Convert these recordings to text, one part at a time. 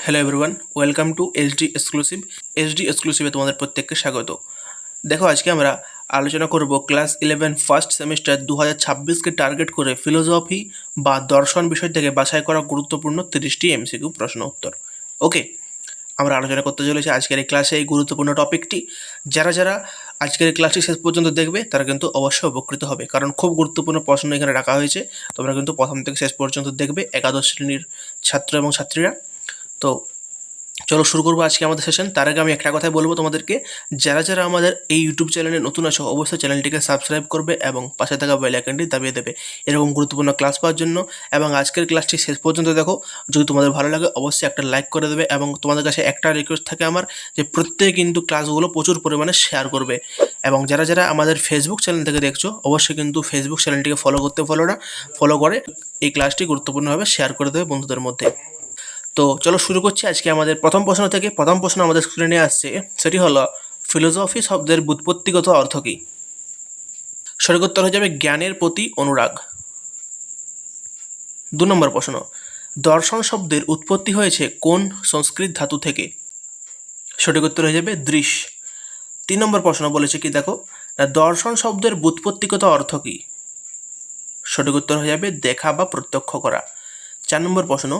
Hello everyone, welcome to SD exclusive. SD এক্সক্লুসিভে তোমাদের প্রত্যেককে স্বাগত। দেখো, আজকে আমরা আলোচনা করব ক্লাস 11 ফার্স্ট সেমিস্টার 2026কে টার্গেট করে ফিলোসফি বা দর্শন বিষয় থেকে বাছাই করা গুরুত্বপূর্ণ 30টি এমসিকিউ প্রশ্ন উত্তর। ওকে, আমরা আলোচনা করতে চলেছি আজকের এই ক্লাসে এই গুরুত্বপূর্ণ টপিকটি। যারা যারা আজকের এই ক্লাসটি শেষ পর্যন্ত দেখবে তারা কিন্তু অবশ্যই উপকৃত হবে, কারণ খুব গুরুত্বপূর্ণ প্রশ্ন এখানে রাখা হয়েছে। তোমরা কিন্তু প্রথম থেকে শেষ পর্যন্ত দেখবে, একাদশ শ্রেণীর ছাত্র এবং ছাত্রীরা। তো চলো শুরু করবো আজকে আমাদের সেশন। তার আগে আমি একটা কথাই বলবো তোমাদেরকে, যারা যারা আমাদের এই ইউটিউব চ্যানেলে নতুন আছো অবশ্যই চ্যানেলটিকে সাবস্ক্রাইব করবে এবং পাশে থাকা বেল আইকনটি দাবিয়ে দেবে এরকম গুরুত্বপূর্ণ ক্লাস পাওয়ার জন্য। এবং আজকের ক্লাসটি শেষ পর্যন্ত দেখো, যদি তোমাদের ভালো লাগে অবশ্যই একটা লাইক করে দেবে। এবং তোমাদের কাছে একটা রিকোয়েস্ট থাকে আমার, যে প্রত্যেকে কিন্তু ক্লাসগুলো প্রচুর পরিমাণে শেয়ার করবে। এবং যারা যারা আমাদের ফেসবুক চ্যানেল থেকে দেখছো অবশ্যই কিন্তু ফেসবুক চ্যানেলটিকে ফলো করে এই ক্লাসটি গুরুত্বপূর্ণভাবে শেয়ার করে দেবে বন্ধুদের মধ্যে। তো চলো শুরু করছি আজকে আমাদের প্রথম প্রশ্ন থেকে। প্রথম প্রশ্ন আমাদের স্ক্রিনে আসছে, সেটি হলো ফিলোসফি শব্দের ব্যুৎপত্তিগত অর্থ কী? সঠিক উত্তর হয়ে যাবে জ্ঞানের প্রতি অনুরাগ। 2 নম্বর প্রশ্ন, দর্শন শব্দের উৎপত্তি হয়েছে কোন সংস্কৃত ধাতু থেকে? সঠিক উত্তর হয়ে যাবে দৃশ। 3 নম্বর প্রশ্ন বলেছে কি দেখো, না দর্শন শব্দের ব্যুৎপত্তিগত অর্থ কী? সঠিক উত্তর হয়ে যাবে দেখা বা প্রত্যক্ষ করা। 4 নম্বর প্রশ্ন,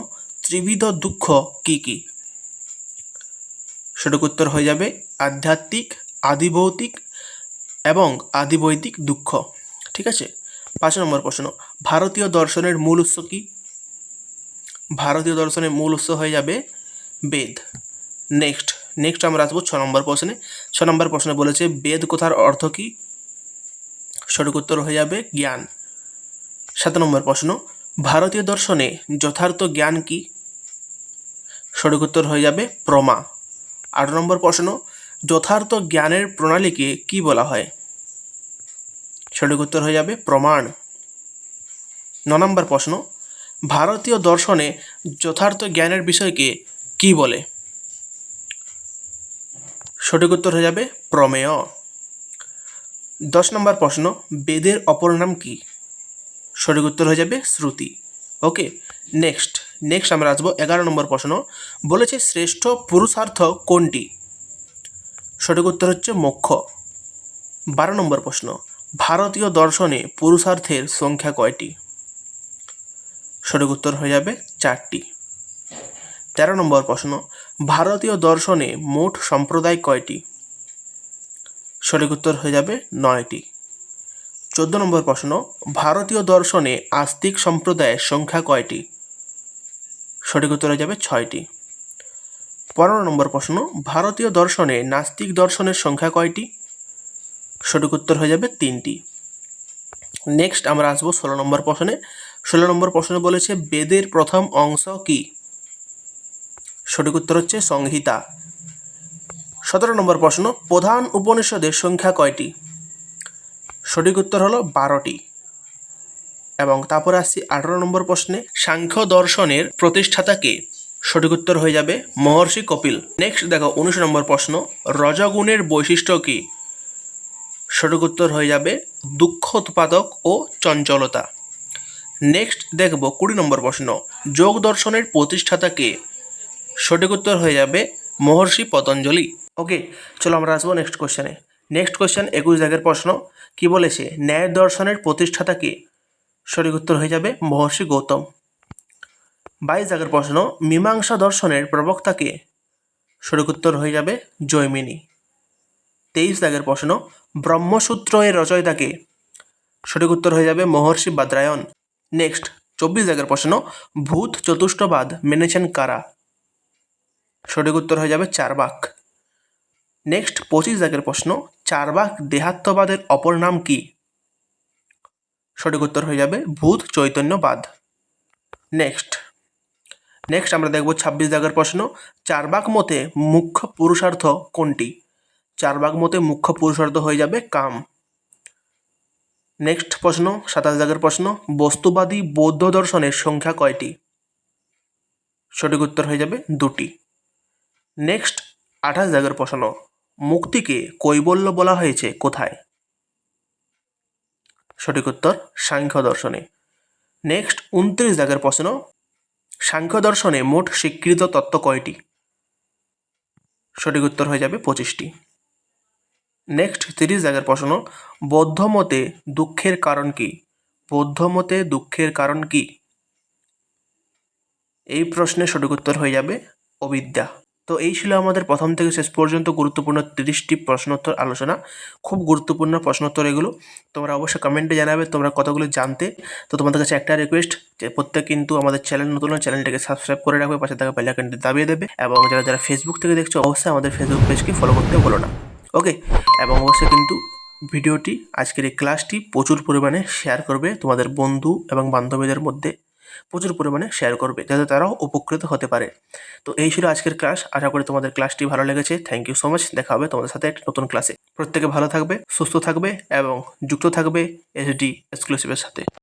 ত্রিবিধ দুঃখ কি কি? সঠিক উত্তর হয়ে যাবে আধ্যাত্মিক, আদিভৌতিক এবং আদিবৈদিক দুঃখ। ঠিক আছে। 5 নম্বর প্রশ্ন, ভারতীয় দর্শনের মূল উৎস কি? ভারতীয় দর্শনের মূল উৎস হয়ে যাবে বেদ। নেক্সট আমরা আসবো 6 নম্বর প্রশ্নে। 6 নম্বর প্রশ্নে বলেছে বেদ কথার অর্থ কি? সঠিক উত্তর হয়ে যাবে জ্ঞান। 7 নম্বর প্রশ্ন, ভারতীয় দর্শনে যথার্থ জ্ঞান কি? সঠিক উত্তর হয়ে যাবে প্রমা। 8 নম্বর প্রশ্ন, যথার্থ জ্ঞানের প্রণালীকে কি বলা হয়? সঠিক উত্তর হয়ে যাবে প্রমাণ। 9 নম্বর প্রশ্ন, ভারতীয় দর্শনে যথার্থ জ্ঞানের বিষয়কে কি বলে? সঠিক উত্তর হয়ে যাবে প্রমেয়। 10 নম্বর প্রশ্ন, বেদের অপর নাম কি? সঠিক উত্তর হয়ে যাবে শ্রুতি। ওকে, নেক্সট আমরা আসবো 11 নম্বর প্রশ্ন, বলেছে শ্রেষ্ঠ পুরুষার্থ কোনটি? সঠিক উত্তর হচ্ছে মোক্ষ। 12 নম্বর প্রশ্ন, ভারতীয় দর্শনে পুরুষার্থের সংখ্যা কয়টি? সঠিক উত্তর হয়ে যাবে 4টি। 13 নম্বর প্রশ্ন, ভারতীয় দর্শনে মোট সম্প্রদায় কয়টি? সঠিক উত্তর হয়ে যাবে 9টি। 14 নম্বর প্রশ্ন, ভারতীয় দর্শনে আস্তিক সম্প্রদায়ের সংখ্যা কয়টি? সঠিক উত্তর হয়ে যাবে 6টি। 15 নম্বর প্রশ্ন, ভারতীয় দর্শনে নাস্তিক দর্শনের সংখ্যা কয়টি? সঠিক উত্তর হয়ে যাবে 3টি। নেক্সট আমরা আসবো 16 নম্বর প্রশ্নে। 16 নম্বর প্রশ্নে বলেছে বেদের প্রথম অংশ কি? সঠিক উত্তর হচ্ছে সংহিতা। 17 নম্বর প্রশ্ন, প্রধান উপনিষদের সংখ্যা কয়টি? সঠিক উত্তর হলো 12টি। এবং তারপরে আসছি 18 নম্বর প্রশ্নে, সাংখ্য দর্শনের প্রতিষ্ঠাতা কে? সঠিক উত্তর হয়ে যাবে মহর্ষি কপিল। নেক্সট দেখো 19 নম্বর প্রশ্ন, রজগুণের বৈশিষ্ট্য কি? সঠিক উত্তর হয়ে যাবে দুঃখ উৎপাদক ও চঞ্চলতা। নেক্সট দেখব 20 নম্বর প্রশ্ন, যোগ দর্শনের প্রতিষ্ঠাতা কে? সঠিক উত্তর হয়ে যাবে মহর্ষি পতঞ্জলি। ওকে, চলো আমরা আসবো নেক্সট কোশ্চেনে। নেক্সট কোশ্চেন 21 দাগের প্রশ্ন, কি বলেছে ন্যায় দর্শনের প্রতিষ্ঠাতা কে? সঠিক উত্তর হয়ে যাবে মহর্ষি গৌতম। 22 দাগের প্রশ্ন, মীমাংসা দর্শনের প্রবক্তা কে? সঠিক উত্তর হয়ে যাবে জৈমিনী। 23 দাগের প্রশ্ন, ব্রহ্মসূত্র এর রচয়িতা কে? সঠিক উত্তর হয়ে যাবে মহর্ষি বাদরায়ণ। নেক্সট 24 দাগের প্রশ্ন, ভূত চতুষ্টবাদ মেনেছেন কারা? সঠিক উত্তর হয়ে যাবে চার্বাক। নেক্সট 25 দাগের প্রশ্ন, চার্বাক দেহাত্মবাদের অপর নাম কি? সঠিক উত্তর হয়ে যাবে ভূত চৈতন্যবাদ। নেক্সট আমরা দেখব 26 দাগের প্রশ্ন, চার্বাক মতে মুখ্য পুরুষার্থ কোনটি? চার্বাক মতে মুখ্য পুরুষার্থ হয়ে যাবে কাম। নেক্সট প্রশ্ন 27 দাগের প্রশ্ন, বস্তুবাদী বৌদ্ধ দর্শনের সংখ্যা কয়টি? সঠিক উত্তর হয়ে যাবে 2টি। নেক্সট 28 দাগের প্রশ্ন, মুক্তিকে কৈবল্য বলা হয়েছে কোথায়? সঠিক উত্তর সাংখ্য দর্শনে। নেক্সট 29 দাগের প্রশ্ন, সাংখ্য দর্শনে মোট স্বীকৃত তত্ত্ব কয়টি? সঠিক উত্তর হয়ে যাবে 25টি। নেক্সট 30 দাগের প্রশ্ন, বৌদ্ধ মতে দুঃখের কারণ কি? বৌদ্ধ মতে দুঃখের কারণ কি? এই প্রশ্নের সঠিক উত্তর হয়ে যাবে অবিদ্যা। তো এই ছিল আমাদের প্রথম থেকে শেষ পর্যন্ত গুরুত্বপূর্ণ 30টি প্রশ্নোত্তর আলোচনা। খুব গুরুত্বপূর্ণ প্রশ্নোত্তর এগুলো। তোমরা অবশ্যই কমেন্টে জানাবে তোমরা কতগুলো জানতে। তো তোমাদের কাছে একটা রিকোয়েস্ট যে প্রত্যেক কিন্তু আমাদের চ্যানেল নতুন চ্যানেলটাকে সাবস্ক্রাইব করে রাখবে, পাশে থাকা বেল আইকনটি দাবিয়ে দেবে, এবং যারা যারা ফেসবুক থেকে দেখছো অবশ্যই আমাদের ফেসবুক পেজকে ফলো করতে ভুলো না। ওকে, এবং অবশ্যই কিন্তু ভিডিওটি, আজকের এই ক্লাসটি প্রচুর পরিমাণে শেয়ার করবে তোমাদের বন্ধু এবং বান্ধবীদের মধ্যে, প্রচুর পরিমাণে শেয়ার করবে যাতে তারাও উপকৃত হতে পারে। তো এই ছিল আজকের ক্লাস। আশা করি তোমাদের ক্লাসটি ভালো লেগেছে। Thank you so much. দেখা হবে তোমাদের সাথে একটা নতুন ক্লাসে। প্রত্যেকে ভালো থাকবে, সুস্থ থাকবে এবং যুক্ত থাকবে এসডি এক্সক্লুসিভের সাথে।